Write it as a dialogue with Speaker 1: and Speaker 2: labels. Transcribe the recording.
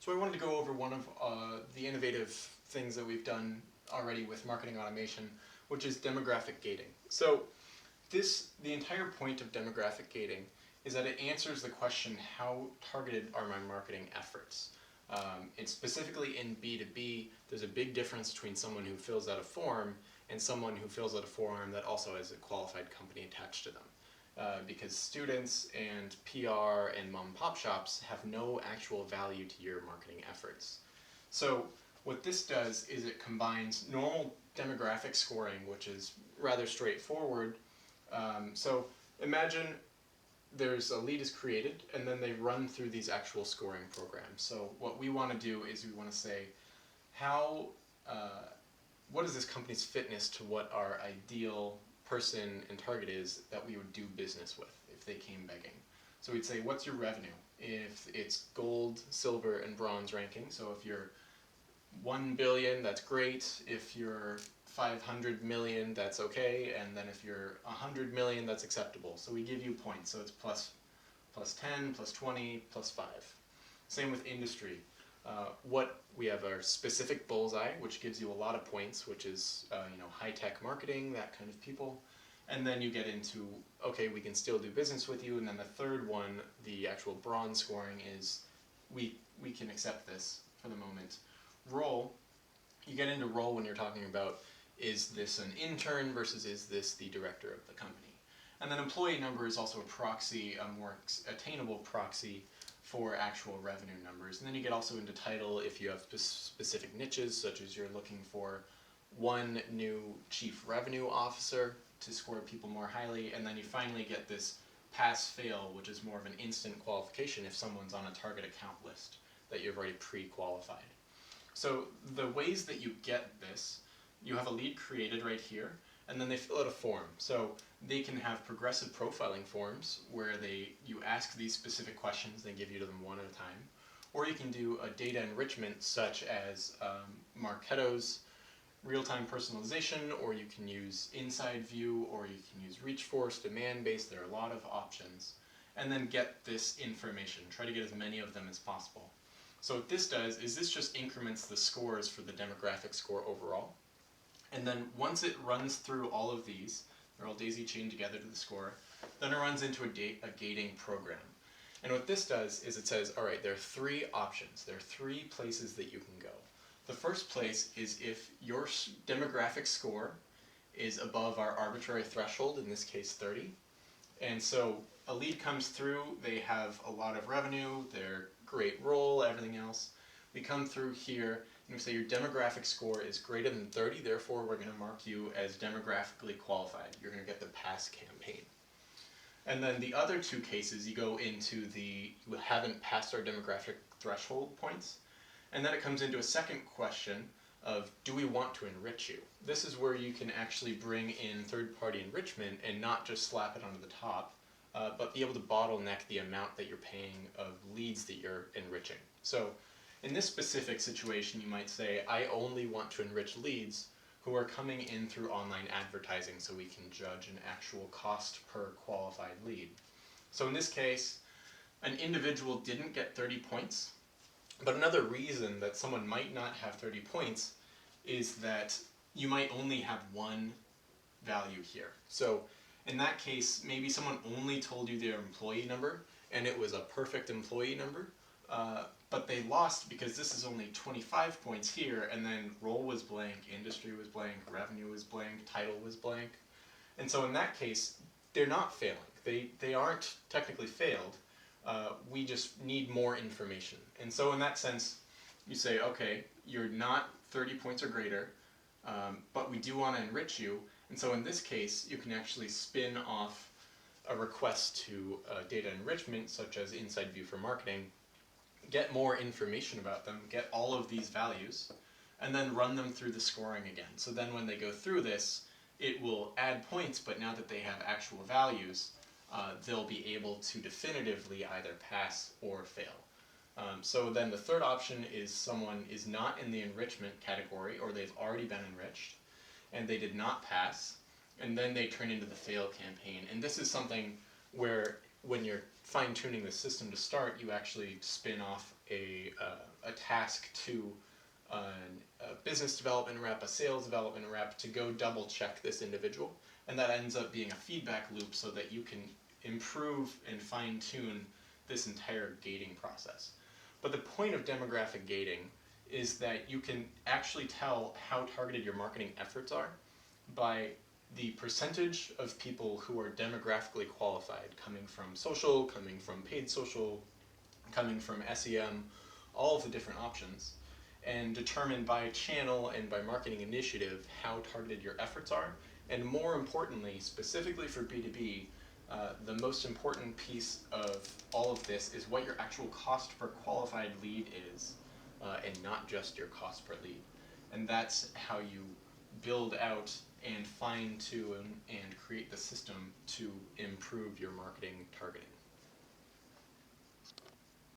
Speaker 1: So I wanted to go over one of the innovative things that we've done already with marketing automation, which is demographic gating. So the entire point of demographic gating is that it answers the question, how targeted are my marketing efforts? And specifically in B2B, there's a big difference between someone who fills out a form and someone who fills out a form that also has a qualified company attached to them. Because students and PR and mom and pop shops have no actual value to your marketing efforts. So what this does is it combines normal demographic scoring, which is rather straightforward. So imagine there's a lead is created and then they run through these actual scoring programs. So what we want to do is we want to say what is this company's fitness to what our ideal person and target is that we would do business with if they came begging. So we'd say, what's your revenue? If it's gold, silver, and bronze ranking, so if you're 1 billion, that's great. If you're 500 million, that's okay. And then if you're 100 million, that's acceptable. So we give you points. So it's plus 10, plus 20, plus 5. Same with industry. We have our specific bullseye, which gives you a lot of points, which is high-tech marketing, that kind of people. And then you get into, okay, we can still do business with you. And then the third one, the actual bronze scoring, is we can accept this for the moment. Role, you get into role when you're talking about, is this an intern versus is this the director of the company? And then employee number is also a proxy, a more attainable proxy for actual revenue numbers. And then you get also into title if you have specific niches, such as you're looking for one new chief revenue officer to score people more highly, and then you finally get this pass-fail, which is more of an instant qualification if someone's on a target account list that you've already pre-qualified. So the ways that you get this, you have a lead created right here, and then they fill out a form. So they can have progressive profiling forms where you ask these specific questions, they give you to them one at a time. Or you can do a data enrichment such as Marketo's real-time personalization, or you can use Inside View, or you can use Reachforce, demand-based. There are a lot of options. And then get this information. Try to get as many of them as possible. So what this does is this just increments the scores for the demographic score overall. And then once it runs through all of these, they're all daisy-chained together to the score, then it runs into a gating program. And what this does is it says, all right, there are 3 options. There are 3 places that you can go. The first place is if your demographic score is above our arbitrary threshold, in this case 30. And so a lead comes through, they have a lot of revenue, they're great role, everything else. We come through here and we say your demographic score is greater than 30, therefore we're going to mark you as demographically qualified. You're going to get the pass campaign. And then the other 2 cases, you go into you haven't passed our demographic threshold points. And then it comes into a second question of, do we want to enrich you? This is where you can actually bring in third-party enrichment and not just slap it onto the top, but be able to bottleneck the amount that you're paying of leads that you're enriching. So in this specific situation, you might say, I only want to enrich leads who are coming in through online advertising so we can judge an actual cost per qualified lead. So in this case, an individual didn't get 30 points, but another reason that someone might not have 30 points is that you might only have one value here. So in that case, maybe someone only told you their employee number, and it was a perfect employee number, but they lost because this is only 25 points here, and then role was blank, industry was blank, revenue was blank, title was blank. And so in that case, they're not failing. They aren't technically failed. We just need more information. And so in that sense, you say, okay, you're not 30 points or greater, but we do want to enrich you. And so in this case, you can actually spin off a request to data enrichment, such as Inside View for marketing, get more information about them, get all of these values, and then run them through the scoring again. So then when they go through this, it will add points, but now that they have actual values, they'll be able to definitively either pass or fail. So then the third option is someone is not in the enrichment category, or they've already been enriched, and they did not pass, and then they turn into the fail campaign. And this is something where when you're fine-tuning the system to start, you actually spin off a task to a business development rep, a sales development rep, to go double check this individual. And that ends up being a feedback loop so that you can improve and fine-tune this entire gating process. But the point of demographic gating is that you can actually tell how targeted your marketing efforts are by the percentage of people who are demographically qualified, coming from social, coming from paid social, coming from SEM, all of the different options, and determine by channel and by marketing initiative how targeted your efforts are. And more importantly, specifically for B2B, the most important piece of all of this is what your actual cost per qualified lead is, and not just your cost per lead. And that's how you build out and fine-tune and create the system to improve your marketing targeting.